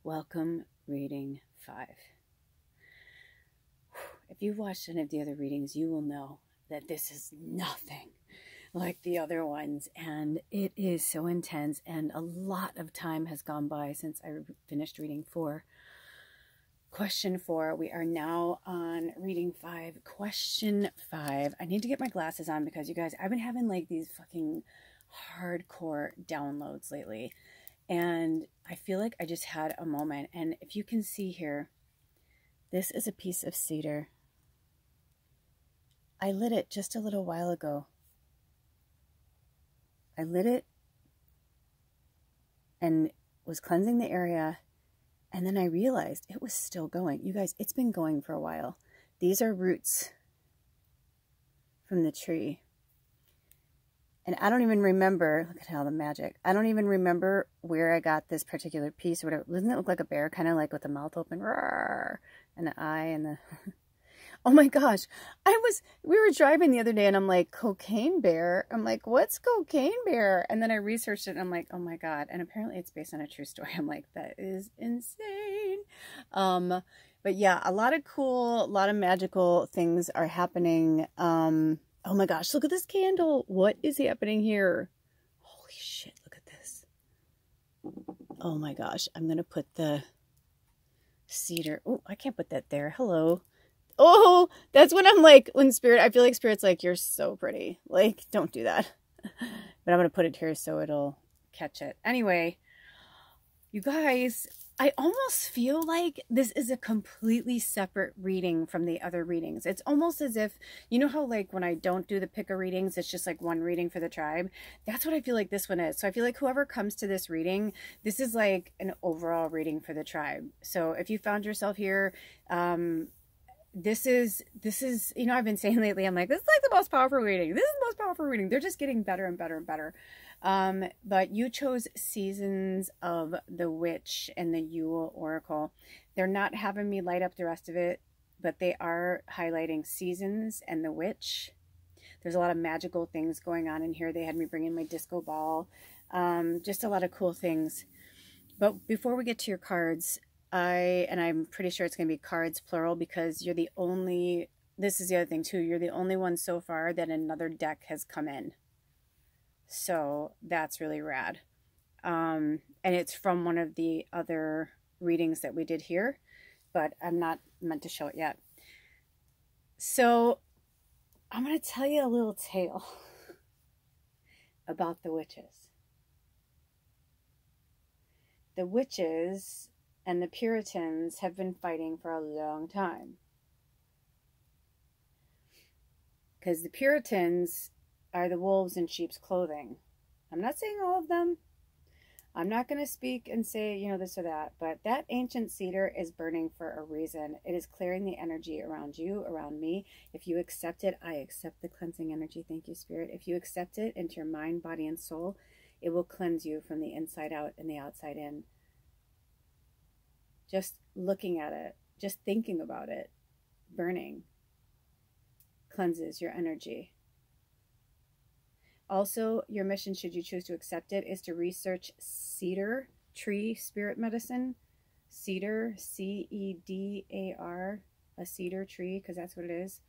Welcome, reading 5. If you've watched any of the other readings, you will know that this is nothing like the other ones, and it is so intense, and a lot of time has gone by since I finished reading 4. Question 4, we are now on reading 5. Question 5. I need to get my glasses on because, you guys, I've been having like these fucking hardcore downloads lately. And I feel like I just had a moment. And if you can see here, this is a piece of cedar. I lit it just a little while ago. I lit it and was cleansing the area. And then I realized it was still going. You guys, it's been going for a while. These are roots from the tree. And I don't even remember, look at how the magic, I don't even remember where I got this particular piece or whatever. Doesn't it look like a bear? Kind of like with the mouth open, roar, and the eye and the, oh my gosh. We were driving the other day and I'm like, cocaine bear? I'm like, what's cocaine bear? And then I researched it and I'm like, oh my God. And apparently it's based on a true story. I'm like, that is insane. But yeah, a lot of magical things are happening. Oh my gosh, look at this candle. What is happening here? Holy shit, look at this. Oh my gosh, I'm going to put the cedar. Oh, I can't put that there. Hello. Oh, that's when I'm like, when Spirit, I feel like Spirit's like, you're so pretty. Like, don't do that. But I'm going to put it here so it'll catch it. Anyway, you guys, I almost feel like this is a completely separate reading from the other readings. It's almost as if, you know how like when I don't do the picker readings, it's just like one reading for the tribe. That's what I feel like this one is. So I feel like whoever comes to this reading, this is like an overall reading for the tribe. So if you found yourself here, this is, you know, I've been saying lately, I'm like, this is like the most powerful reading. This is the most powerful reading. They're just getting better and better and better. But you chose Seasons of the Witch and the Yule Oracle. They're not having me light up the rest of it, but they are highlighting Seasons and the Witch. There's a lot of magical things going on in here. They had me bring in my disco ball. Just a lot of cool things. But before we get to your cards, and I'm pretty sure it's going to be cards plural because you're the only, this is the other thing too, you're the only one so far that another deck has come in. So that's really rad. And it's from one of the other readings that we did here, but I'm not meant to show it yet. So I'm going to tell you a little tale about the witches. The witches and the Puritans have been fighting for a long time. Because the Puritans are the wolves in sheep's clothing. I'm not saying all of them. I'm not going to speak and say, you know, this or that. But that ancient cedar is burning for a reason. It is clearing the energy around you, around me. If you accept it, I accept the cleansing energy. Thank you, Spirit. If you accept it into your mind, body, and soul, it will cleanse you from the inside out and the outside in. Just looking at it, just thinking about it, burning, cleanses your energy. Also, your mission, should you choose to accept it, is to research cedar tree spirit medicine. Cedar, C-E-D-A-R, a cedar tree, because that's what it is.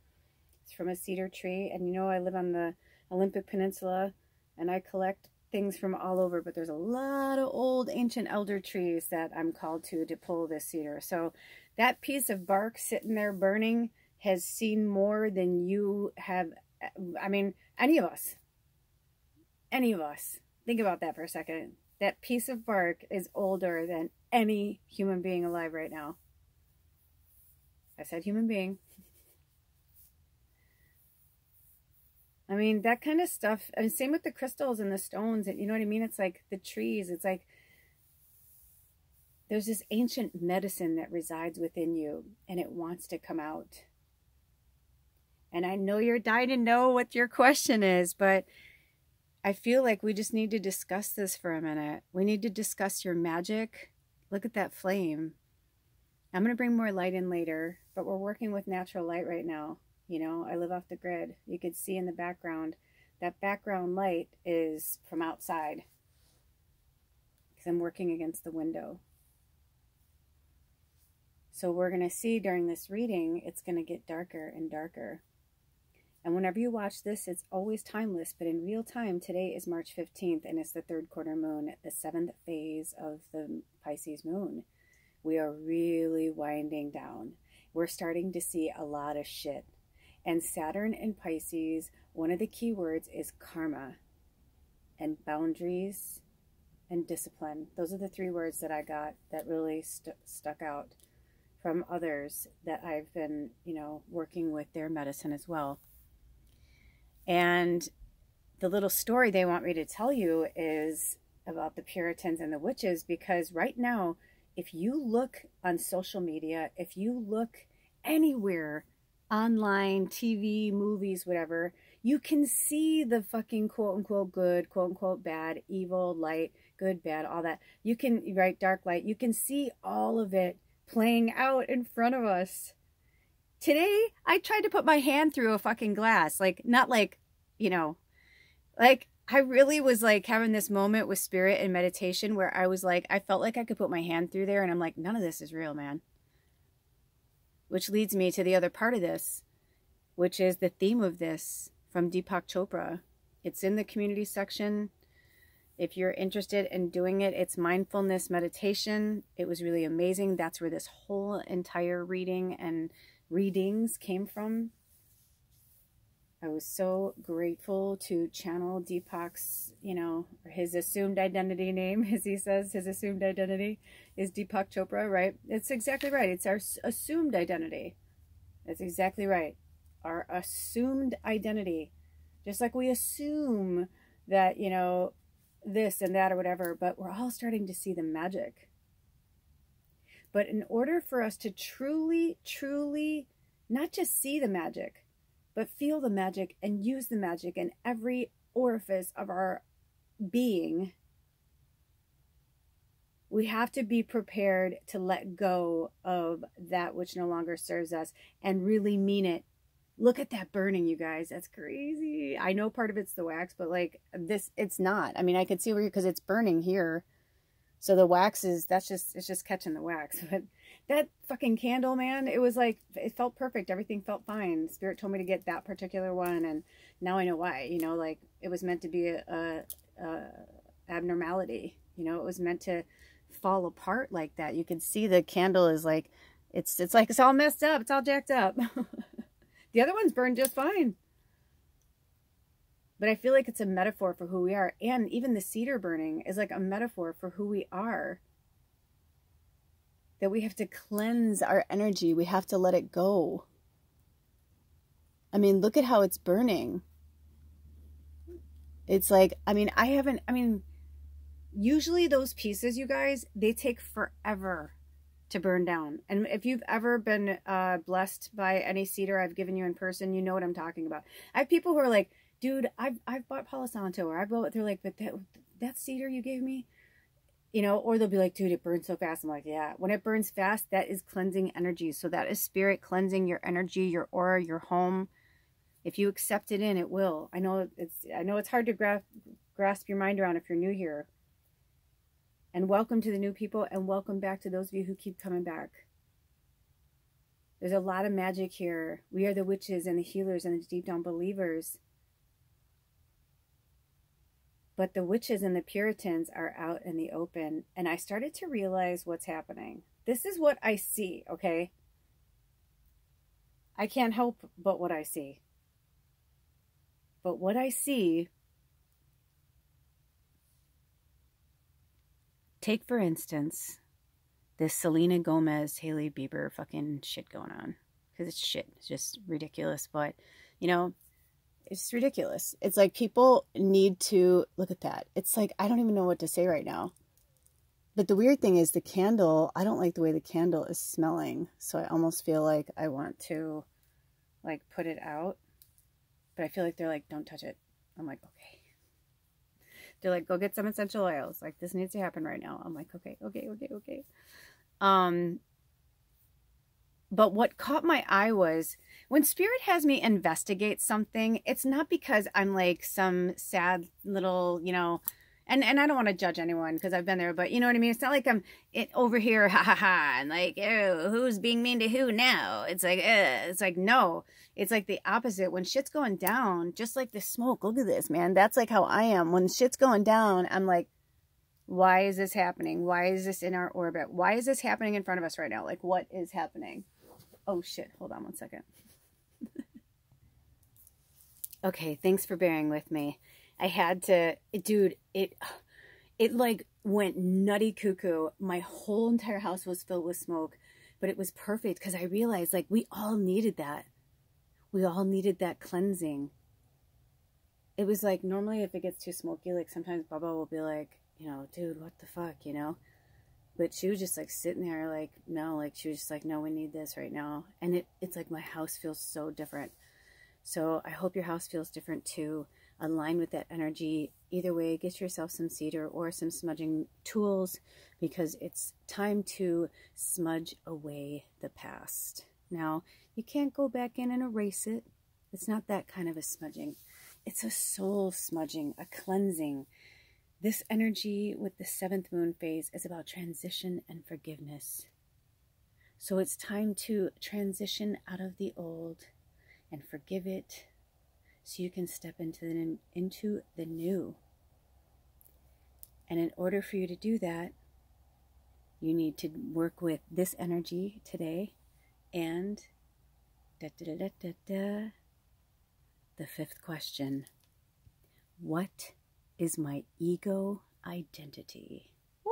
It's from a cedar tree. And you know, I live on the Olympic Peninsula, and I collect things from all over, but there's a lot of old ancient elder trees that I'm called to pull this cedar. So that piece of bark sitting there burning has seen more than you have. I mean, any of us. Think about that for a second. That piece of bark is older than any human being alive right now. I said human being. I mean, that kind of stuff. And same with the crystals and the stones. And you know what I mean? It's like the trees. It's like there's this ancient medicine that resides within you, and it wants to come out. And I know you're dying to know what your question is, but I feel like we just need to discuss this for a minute. We need to discuss your magic. Look at that flame. I'm going to bring more light in later, but we're working with natural light right now. You know, I live off the grid. You could see in the background, that background light is from outside because I'm working against the window. So we're going to see during this reading, it's going to get darker and darker. And whenever you watch this, it's always timeless. But in real time, today is March 15th, and it's the 3rd quarter moon, the 7th phase of the Pisces moon. We are really winding down. We're starting to see a lot of shit. And Saturn in Pisces, one of the key words is karma and boundaries and discipline. Those are the 3 words that I got that really stuck out from others that I've been, working with their medicine as well. And the little story they want me to tell you is about the Puritans and the witches, because right now, if you look on social media, if you look anywhere, online, TV, movies, whatever, you can see the fucking quote unquote good, quote unquote bad, evil, light, good, bad, all that. You can, right, dark, light, you can see all of it playing out in front of us. Today, I tried to put my hand through a fucking glass, not I really was having this moment with spirit and meditation where I was I felt like I could put my hand through there, and I'm like, none of this is real, man. Which leads me to the other part of this, which is the theme of this from Deepak Chopra. It's in the community section. If you're interested in doing it, it's mindfulness meditation. It was really amazing. That's where this whole entire reading and readings came from. I was so grateful to channel Deepak's, his assumed identity name, as he says, his assumed identity is Deepak Chopra, right? It's exactly right. It's our assumed identity. That's exactly right. Our assumed identity. Just like we assume that, this and that or whatever, but we're all starting to see the magic. But in order for us to truly, truly not just see the magic, but feel the magic and use the magic in every orifice of our being, we have to be prepared to let go of that which no longer serves us and really mean it. Look at that burning, you guys. That's crazy. I know part of it's the wax, but this, it's not. I mean, I could see where, because it's burning here. So the wax is, it's just catching the wax. But that fucking candle, man, it was it felt perfect. Everything felt fine. Spirit told me to get that particular one. And now I know why, it was meant to be a abnormality. It was meant to fall apart like that. You can see the candle is it's all messed up. It's all jacked up. The other ones burned just fine. But I feel like it's a metaphor for who we are. And even the cedar burning is a metaphor for who we are. That we have to cleanse our energy. We have to let it go. I mean, look at how it's burning. It's usually those pieces, you guys, they take forever to burn down. And if you've ever been blessed by any cedar I've given you in person, you know what I'm talking about. I have people who are like, dude, I've bought Palo Santo, or they're like, but that cedar you gave me, or they'll be like, dude, it burns so fast. I'm like, yeah, when it burns fast, that is cleansing energy. So that is spirit cleansing your energy, your aura, your home. If you accept it in, it will. I know it's hard to grasp your mind around if you're new here. And welcome to the new people, and welcome back to those of you who keep coming back. There's a lot of magic here. We are the witches and the healers and the deep down believers. But the witches and the Puritans are out in the open. And I started to realize what's happening. This is what I see, okay? I can't help but what I see. But what I see, take for instance, this Selena Gomez, Hailey Bieber fucking shit going on. Because it's shit. It's just ridiculous. But, it's ridiculous. It's people need to look at that. It's I don't even know what to say right now. But the weird thing is the candle, I don't like the way the candle is smelling. So I almost feel like I want to put it out. But I feel like they're like, don't touch it. I'm like, okay. They're like, go get some essential oils. This needs to happen right now. I'm like, okay. But what caught my eye was when Spirit has me investigate something, it's not because I'm some sad little, And I don't want to judge anyone because I've been there, but you know what I mean? It's not like I'm over here, ha ha ha, and like, oh, who's being mean to who now? It's like, no. It's like the opposite. When shit's going down, just like the smoke, look at this, man. That's like how I am. When shit's going down, I'm like, why is this happening? Why is this in our orbit? Why is this happening in front of us right now? Like, what is happening? Oh, shit. Hold on one second. Okay, thanks for bearing with me. I had to, dude, it like went nutty cuckoo. My whole entire house was filled with smoke, but it was perfect because I realized like we all needed that. We all needed that cleansing. It was like, normally if it gets too smoky, like sometimes Bubba will be like, you know, dude, what the fuck, you know? But she was just like sitting there like, no, like she was just like, no, we need this right now. And it's like my house feels so different. So I hope your house feels different too. Align with that energy. Either way, get yourself some cedar or some smudging tools because it's time to smudge away the past. Now, you can't go back in and erase it. It's not that kind of a smudging. It's a soul smudging, a cleansing. This energy with the 7th moon phase is about transition and forgiveness. So it's time to transition out of the old and forgive it so you can step into the new. And in order for you to do that, you need to work with this energy today and the 5th question. What is my ego identity? Woo!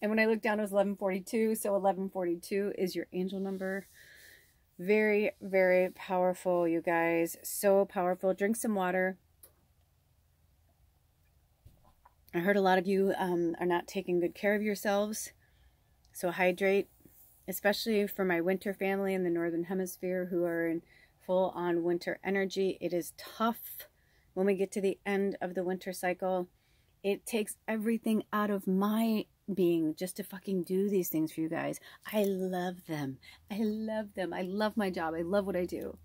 And when I looked down, it was 1142. So 1142 is your angel number. Very, very powerful, you guys. So powerful. Drink some water. I heard a lot of you are not taking good care of yourselves. So hydrate, especially for my winter family in the Northern Hemisphere who are in full-on winter energy. It is tough when we get to the end of the winter cycle. It takes everything out of my being just to fucking do these things for you guys. I love them. I love them. I love my job. I love what I do.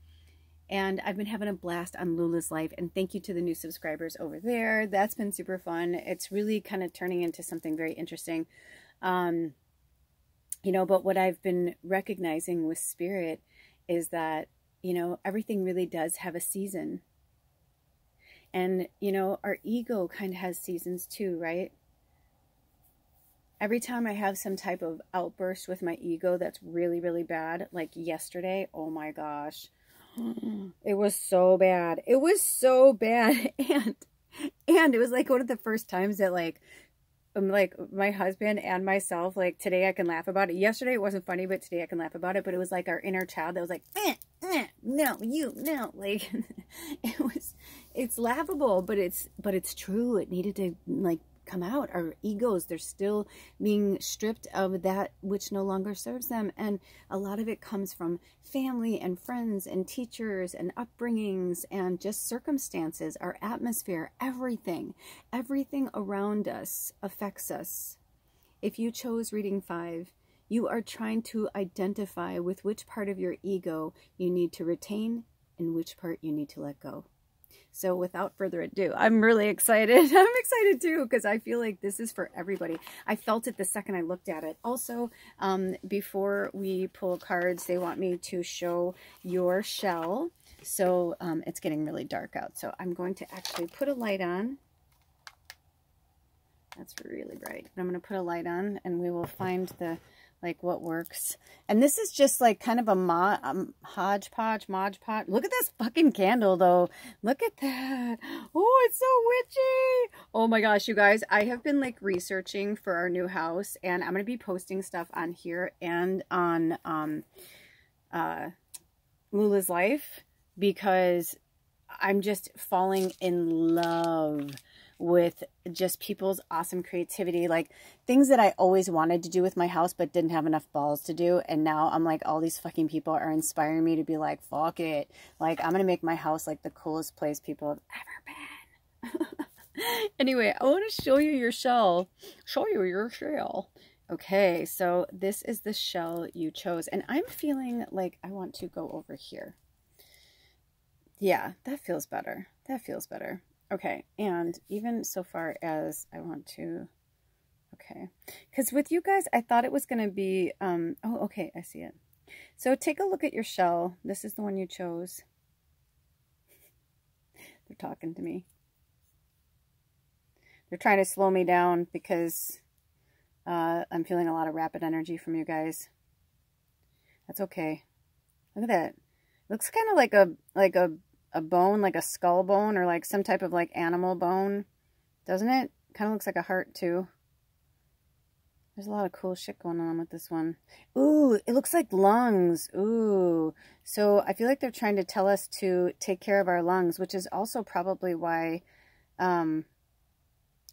And I've been having a blast on Lula's life. And thank you to the new subscribers over there. That's been super fun. It's really kind of turning into something very interesting. You know, but what I've been recognizing with Spirit is that, you know, everything really does have a season. And, you know, our ego kind of has seasons too, right? Every time I have some type of outburst with my ego that's really, really bad, like yesterday, oh my gosh, it was so bad. It was so bad. And it was like one of the first times that like my husband and myself, like today I can laugh about it. Yesterday it wasn't funny, but today I can laugh about it. But it was like our inner child that was like, no, you, no. Like, it's laughable, but it's true. It needed to like come out. Our egos, they're still being stripped of that which no longer serves them. And a lot of it comes from family and friends and teachers and upbringings and just circumstances, our atmosphere, everything around us affects us. If you chose reading 5, you are trying to identify with which part of your ego you need to retain and which part you need to let go. So without further ado, I'm really excited. I'm excited too because I feel like this is for everybody. I felt it the second I looked at it. Also, before we pull cards, they want me to show your shell. So it's getting really dark out. So I'm going to actually put a light on. That's really bright. But I'm going to put a light on and we will find the like what works. And this is just like kind of a hodgepodge. Look at this fucking candle though. Look at that. Oh, it's so witchy. Oh my gosh, you guys, I have been like researching for our new house and I'm going to be posting stuff on here and on Lula's life because I'm just falling in love with just people's awesome creativity, like things that I always wanted to do with my house but didn't have enough balls to do. And now I'm like, all these fucking people are inspiring me to be like, fuck it, like I'm gonna make my house like the coolest place people have ever been. Anyway, I want to show you your shell. Okay, so this is the shell you chose and I'm feeling like I want to go over here. Yeah, that feels better. That feels better. Okay, and even so far as I want to, okay, because with you guys, I thought it was going to be, oh, okay, I see it. So take a look at your shell. This is the one you chose. They're talking to me. They're trying to slow me down because I'm feeling a lot of rapid energy from you guys. That's okay. Look at that. It looks kind of like a bone, like a skull bone, or like some type of like animal bone, doesn't it? Kind of looks like a heart too. There's a lot of cool shit going on with this one. Ooh, it looks like lungs. Ooh. So I feel like they're trying to tell us to take care of our lungs, which is also probably why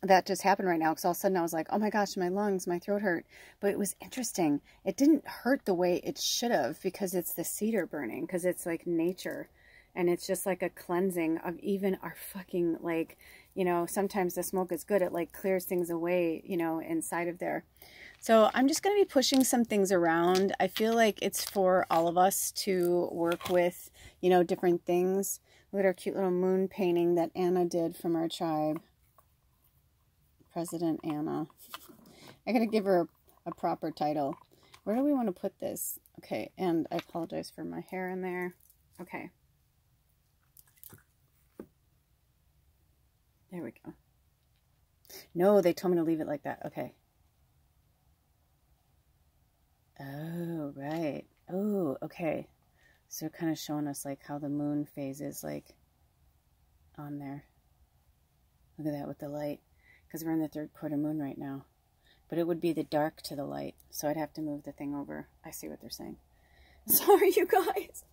that just happened right now. Because all of a sudden I was like, oh my gosh, my lungs, my throat hurt. But it was interesting. It didn't hurt the way it should have because it's the cedar burning, because it's like nature. And it's just like a cleansing of even our fucking, like, you know, sometimes the smoke is good. It like clears things away, you know, inside of there. So I'm just going to be pushing some things around. I feel like it's for all of us to work with, you know, different things. Look at our cute little moon painting that Anna did from our tribe. President Anna. I got to give her a proper title. Where do we want to put this? Okay, and I apologize for my hair in there. Okay. There we go. No, they told me to leave it like that. Okay. Oh, right. Oh, okay. So they're kind of showing us like how the moon phases like on there. Look at that with the light. Because we're in the 3rd quarter moon right now. But it would be the dark to the light. So I'd have to move the thing over. I see what they're saying. Sorry, you guys.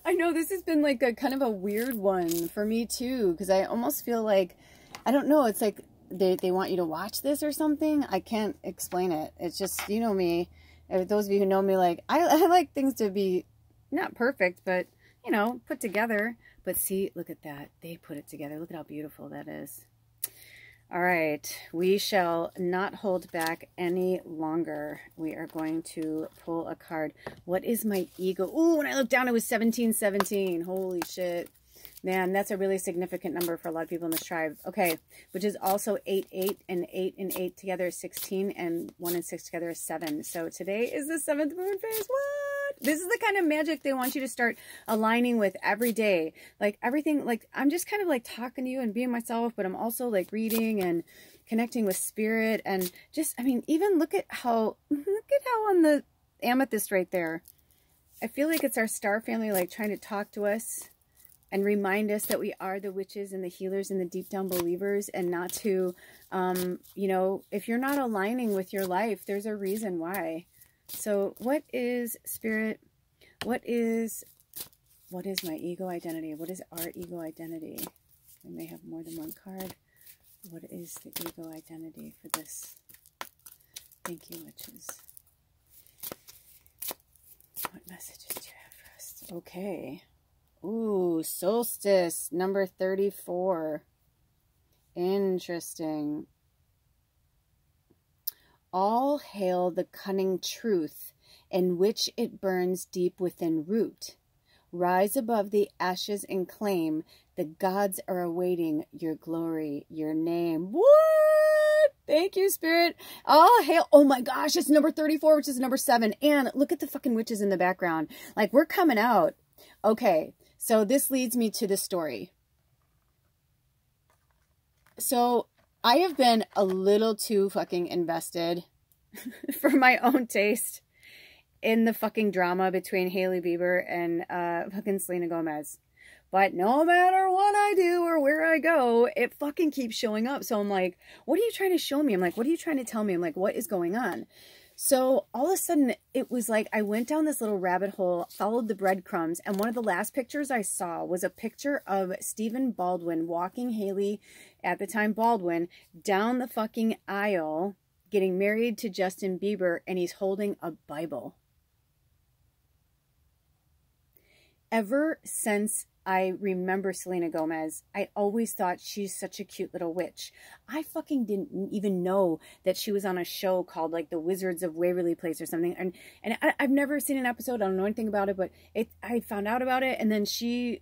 I know this has been like a kind of a weird one for me too. Because I almost feel like, I don't know, it's like they want you to watch this or something. I can't explain it. It's just, you know me. Those of you who know me, like, I like things to be not perfect, but, you know, put together. But see, look at that. They put it together. Look at how beautiful that is. All right, we shall not hold back any longer. We are going to pull a card. What is my ego? Ooh, when I looked down, it was 1717. Holy shit. Man, that's a really significant number for a lot of people in this tribe. Okay, which is also 8, 8, and 8 and 8 together is 16, and 1 and 6 together is 7. So today is the 7th moon phase. What? This is the kind of magic they want you to start aligning with every day. Like everything, like I'm just kind of like talking to you and being myself, but I'm also like reading and connecting with spirit. And just, I mean, even look at how on the amethyst right there, I feel like it's our star family like trying to talk to us and remind us that we are the witches and the healers and the deep down believers, and not to, you know, if you're not aligning with your life, there's a reason why. So what is spirit? What is my ego identity? What is our ego identity? We may have more than one card. What is the ego identity for this? Thank you, witches. What messages do you have for us? Okay. Ooh, solstice, number 34. Interesting. All hail the cunning truth, in which it burns deep within root. Rise above the ashes and claim the gods are awaiting your glory, your name. What? Thank you, Spirit. All hail. Oh my gosh, it's number 34, which is number 7. And look at the fucking witches in the background. Like, we're coming out. Okay. So this leads me to the story. So I have been a little too fucking invested for my own taste in the fucking drama between Hailey Bieber and fucking Selena Gomez. But no matter what I do or where I go, it fucking keeps showing up. So I'm like, what are you trying to show me? I'm like, what are you trying to tell me? I'm like, what is going on? So all of a sudden, it was like I went down this little rabbit hole, followed the breadcrumbs, and one of the last pictures I saw was a picture of Stephen Baldwin walking Hailey, at the time Baldwin, down the fucking aisle, getting married to Justin Bieber, and he's holding a Bible. Ever since I remember Selena Gomez, I always thought she's such a cute little witch. I fucking didn't even know that she was on a show called like The Wizards of Waverly Place or something. And I've never seen an episode. I don't know anything about it, but I found out about it. And then she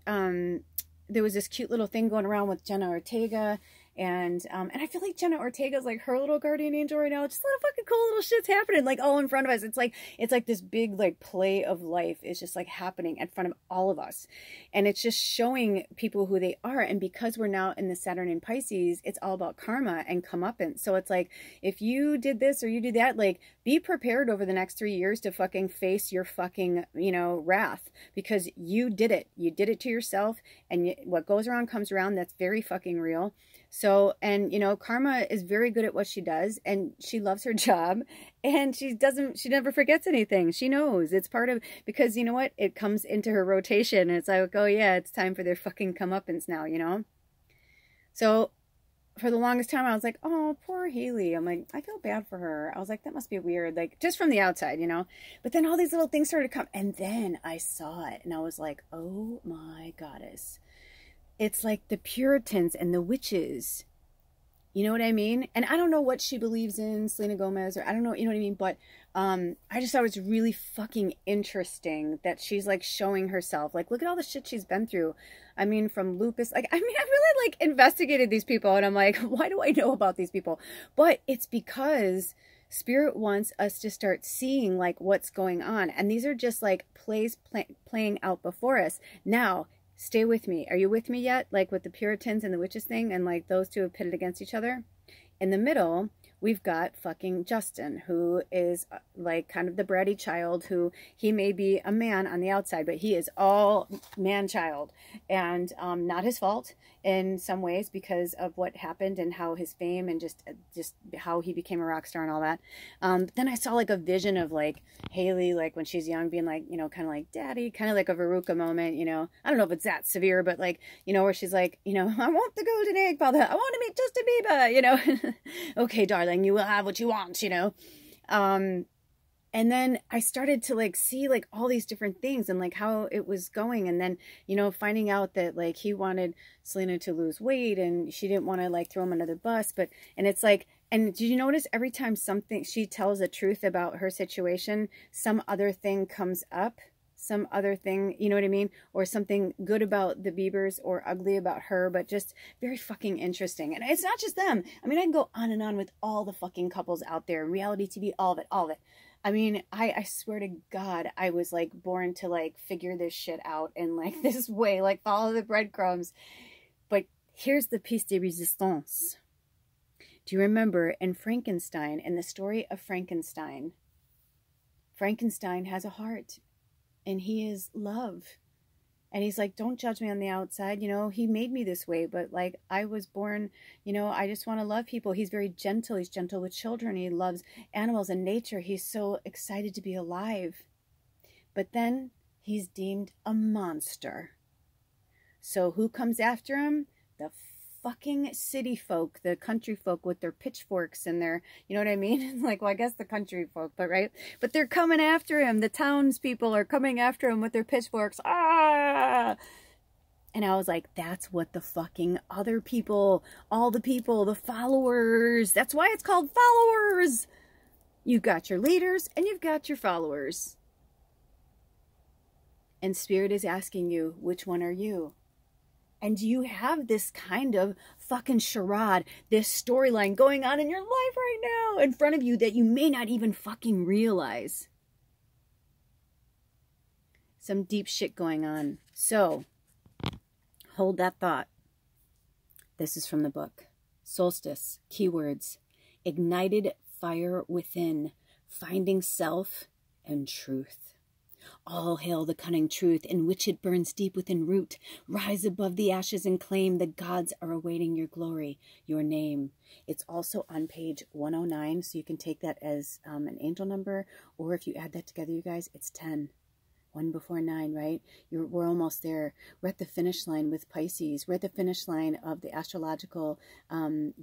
there was this cute little thing going around with Jenna Ortega. And I feel like Jenna Ortega's like her little guardian angel right now. Just a lot of fucking cool little shit's happening, like all in front of us. It's like this big like play of life is just like happening in front of all of us, and it's just showing people who they are. And because we're now in the Saturn in Pisces, it's all about karma and comeuppance. So it's like, if you did this or you did that, like be prepared over the next 3 years to fucking face your fucking, you know, wrath, because you did it. You did it to yourself, and what goes around comes around. That's very fucking real. So, and, you know, Karma is very good at what she does, and she loves her job, and she never forgets anything. She knows it's part of, because you know what? It comes into her rotation, and it's like, oh yeah, it's time for their fucking comeuppance now, you know? So for the longest time, I was like, oh, poor Haley. I'm like, I feel bad for her. I was like, that must be weird, like just from the outside, you know? But then all these little things started to come, and then I saw it, and I was like, oh my goddess. It's like the Puritans and the witches. You know what I mean? And I don't know what she believes in, Selena Gomez, or I don't know, you know what I mean? But I just thought it was really fucking interesting that she's like showing herself. Like, look at all the shit she's been through. I mean, from lupus. Like, I mean, I really like investigated these people, and I'm like, why do I know about these people? But it's because Spirit wants us to start seeing like what's going on. And these are just like plays playing out before us. Now, stay with me. Are you with me yet? Like with the Puritans and the witches thing, and like those two have pitted against each other. In the middle, we've got fucking Justin, who is like kind of the bratty child, who he may be a man on the outside, but he is all man-child, and not his fault in some ways because of what happened and how his fame and just how he became a rock star and all that. Then I saw like a vision of like Haley, like when she's young, being like, you know, kind of like daddy, kind of like a Veruca moment, you know. I don't know if it's that severe, but like, you know, where she's like, you know, I want the golden egg, father. I want to meet Justin Bieber, you know. Okay, darling, you will have what you want, you know. And then I started to like see like all these different things and like how it was going. And then, you know, finding out that like he wanted Selena to lose weight, and she didn't want to like throw him under the bus. But, and it's like, and did you notice every time something, she tells the truth about her situation, some other thing comes up, some other thing, you know what I mean? Or something good about the Biebers or ugly about her, but just very fucking interesting. And it's not just them. I mean, I can go on and on with all the fucking couples out there, reality TV, all of it, all of it. I mean, I swear to God, I was like born to like figure this shit out in like this way, like follow the breadcrumbs. But here's the piece de resistance. Do you remember in Frankenstein, in the story of Frankenstein, Frankenstein has a heart and he is love. And he's like, don't judge me on the outside. You know, he made me this way, but like I was born, you know, I just want to love people. He's very gentle. He's gentle with children. He loves animals and nature. He's so excited to be alive. But then he's deemed a monster. So who comes after him? The fucking city folk, the country folk with their pitchforks and their, you know what I mean? Like, well, I guess the country folk, but right? But they're coming after him. The townspeople are coming after him with their pitchforks. Ah! And I was like, that's what the fucking other people, all the people, the followers, that's why it's called followers. You've got your leaders and you've got your followers. And Spirit is asking you, which one are you? And you have this kind of fucking charade, this storyline going on in your life right now in front of you that you may not even fucking realize. Some deep shit going on. So, hold that thought. This is from the book. Solstice, keywords, ignited fire within, finding self and truth. All hail the cunning truth in which it burns deep within root. Rise above the ashes and claim the gods are awaiting your glory, your name. It's also on page 109, so you can take that as an angel number, or if you add that together, you guys, it's 10. 1 before 9, right? We're almost there. We're at the finish line with Pisces. We're at the finish line of the astrological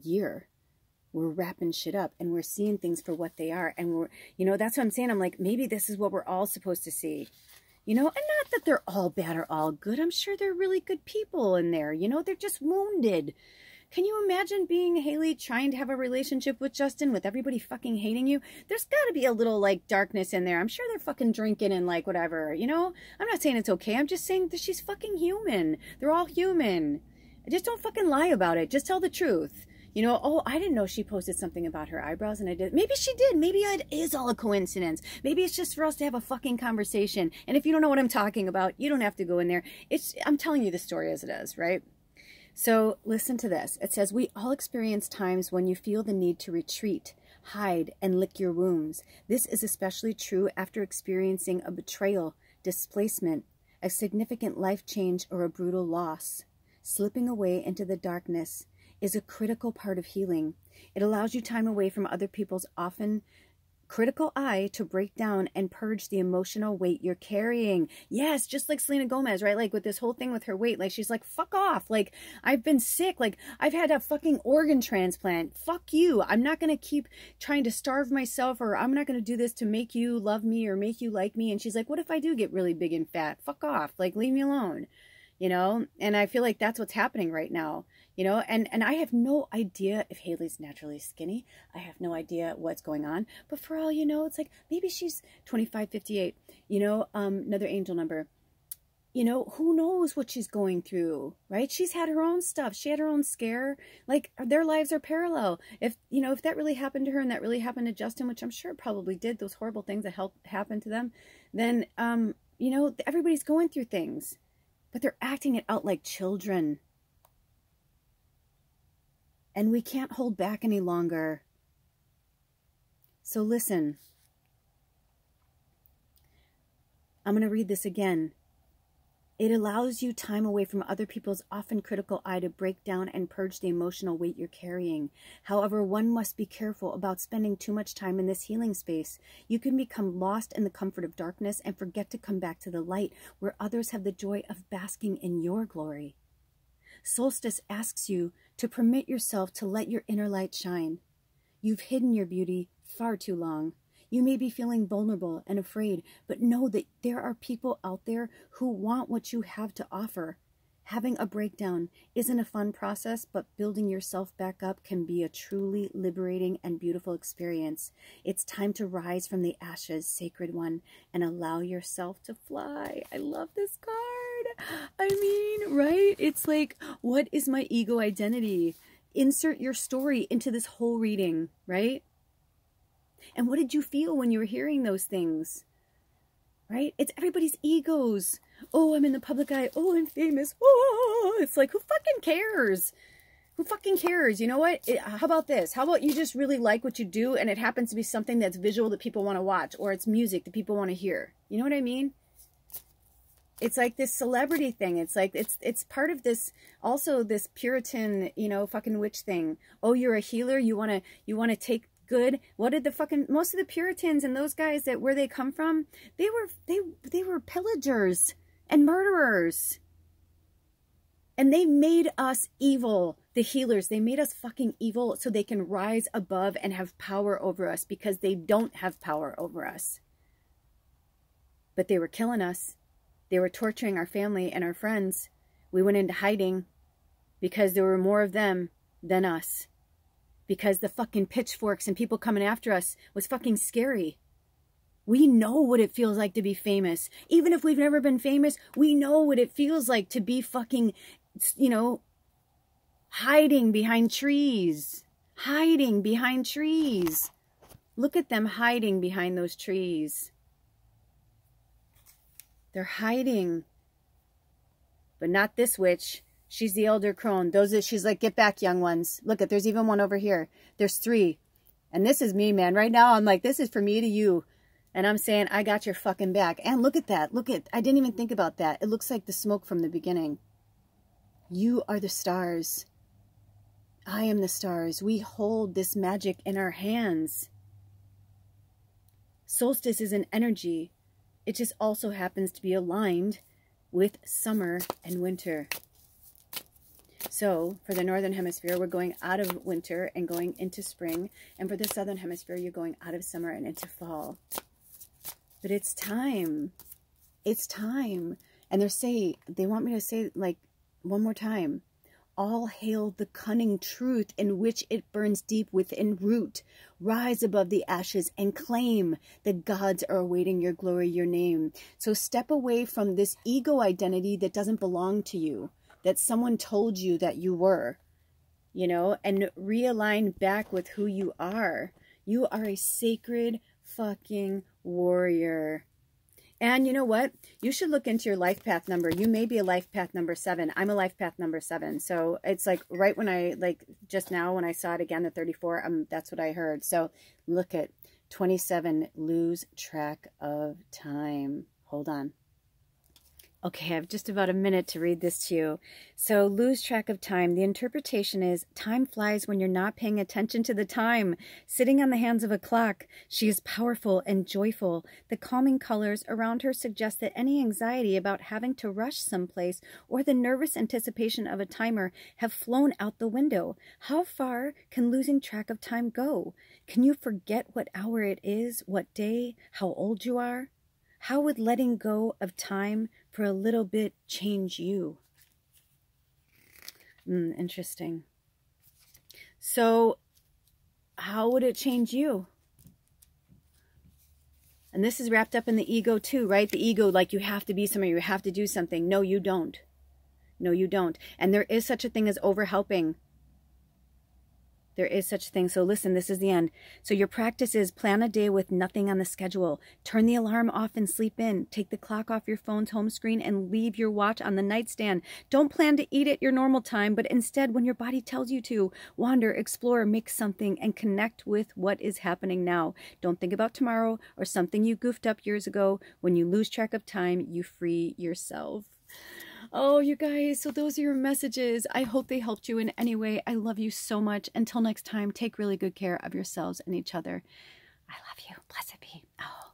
year. We're wrapping shit up and we're seeing things for what they are. And we're, you know, that's what I'm saying. I'm like, maybe this is what we're all supposed to see, you know, and not that they're all bad or all good. I'm sure they're really good people in there. You know, they're just wounded. Can you imagine being Haley trying to have a relationship with Justin with everybody fucking hating you? There's got to be a little like darkness in there. I'm sure they're fucking drinking and like whatever, you know? I'm not saying it's okay. I'm just saying that she's fucking human. They're all human. Just don't fucking lie about it. Just tell the truth. You know, oh, I didn't know she posted something about her eyebrows and I did. Maybe she did. Maybe it is all a coincidence. Maybe it's just for us to have a fucking conversation. And if you don't know what I'm talking about, you don't have to go in there. I'm telling you the story as it is, right? So listen to this. It says, we all experience times when you feel the need to retreat, hide, and lick your wounds. This is especially true after experiencing a betrayal, displacement, a significant life change, or a brutal loss. Slipping away into the darkness is a critical part of healing. It allows you time away from other people's often critical eye to break down and purge the emotional weight you're carrying. Yes, just like Selena Gomez, right? Like with this whole thing with her weight, like she's like, fuck off. Like I've been sick. Like I've had a fucking organ transplant. Fuck you. I'm not going to keep trying to starve myself, or I'm not going to do this to make you love me or make you like me. And she's like, what if I do get really big and fat? Fuck off. Like leave me alone. You know, and I feel like that's what's happening right now, you know, and I have no idea if Haley's naturally skinny. I have no idea what's going on, but for all you know, it's like, maybe she's 2558, you know, another angel number, you know, who knows what she's going through, right? She's had her own stuff. She had her own scare. Like their lives are parallel. If, you know, if that really happened to her and that really happened to Justin, which I'm sure it probably did, those horrible things that happened to them, then, you know, everybody's going through things. But they're acting it out like children. And we can't hold back any longer. So listen. I'm going to read this again. It allows you time away from other people's often critical eye to break down and purge the emotional weight you're carrying. However, one must be careful about spending too much time in this healing space. You can become lost in the comfort of darkness and forget to come back to the light where others have the joy of basking in your glory. Solstice asks you to permit yourself to let your inner light shine. You've hidden your beauty far too long. You may be feeling vulnerable and afraid, but know that there are people out there who want what you have to offer. Having a breakdown isn't a fun process, but building yourself back up can be a truly liberating and beautiful experience. It's time to rise from the ashes, sacred one, and allow yourself to fly. I love this card. I mean, right? It's like, what is my ego identity? Insert your story into this whole reading, right? And what did you feel when you were hearing those things? Right? It's everybody's egos. Oh, I'm in the public eye. Oh, I'm famous. Oh, it's like, who fucking cares? Who fucking cares? You know what? How about this? How about you just really like what you do and it happens to be something that's visual that people want to watch, or it's music that people want to hear. You know what I mean? It's like this celebrity thing. It's like, it's part of this, also this Puritan, you know, fucking witch thing. Oh, you're a healer. You want to take good. What did the fucking, most of the Puritans and those guys that, where they come from, they were pillagers and murderers. And they made us evil, the healers. They made us fucking evil so they can rise above and have power over us, because they don't have power over us. But they were killing us. They were torturing our family and our friends. We went into hiding because there were more of them than us. Because the fucking pitchforks and people coming after us was fucking scary. We know what it feels like to be famous. Even if we've never been famous, we know what it feels like to be fucking, you know, hiding behind trees. Hiding behind trees. Look at them hiding behind those trees. They're hiding. But not this witch. She's the elder crone. She's like, get back, young ones. Look at, there's even one over here. There's 3. And this is me, man. Right now, I'm like, this is for me to you. And I'm saying, I got your fucking back. And look at that. Look at, I didn't even think about that. It looks like the smoke from the beginning. You are the stars. I am the stars. We hold this magic in our hands. Solstice is an energy. It just also happens to be aligned with summer and winter. So for the Northern Hemisphere, we're going out of winter and going into spring. And for the Southern Hemisphere, you're going out of summer and into fall. But it's time. It's time. And they want me to say, like, one more time. All hail the cunning truth in which it burns deep within root. Rise above the ashes and claim the gods are awaiting your glory, your name. So step away from this ego identity that doesn't belong to you, that someone told you that you were, you know, and realign back with who you are. You are a sacred fucking warrior. And you know what? You should look into your life path number. You may be a life path number 7. I'm a life path number 7. So it's like right when I, like just now when I saw it again, the 34, that's what I heard. So look at 27, lose track of time. Hold on. Okay, I have just about a minute to read this to you. So, lose track of time. The interpretation is, time flies when you're not paying attention to the time. Sitting on the hands of a clock, she is powerful and joyful. The calming colors around her suggest that any anxiety about having to rush someplace or the nervous anticipation of a timer have flown out the window. How far can losing track of time go? Can you forget what hour it is, what day, how old you are? How would letting go of time for a little bit change you? Interesting. So, how would it change you? And this is wrapped up in the ego too, right? The ego, like you have to be somewhere, you have to do something. No, you don't. No, you don't. And there is such a thing as overhelping. There is such a thing. So listen, this is the end. So your practice is plan a day with nothing on the schedule. Turn the alarm off and sleep in. Take the clock off your phone's home screen and leave your watch on the nightstand. Don't plan to eat at your normal time, but instead, when your body tells you to, wander, explore, make something, and connect with what is happening now. Don't think about tomorrow or something you goofed up years ago. When you lose track of time, you free yourself. Oh, you guys, so those are your messages. I hope they helped you in any way. I love you so much. Until next time, take really good care of yourselves and each other. I love you. Blessed be. Oh.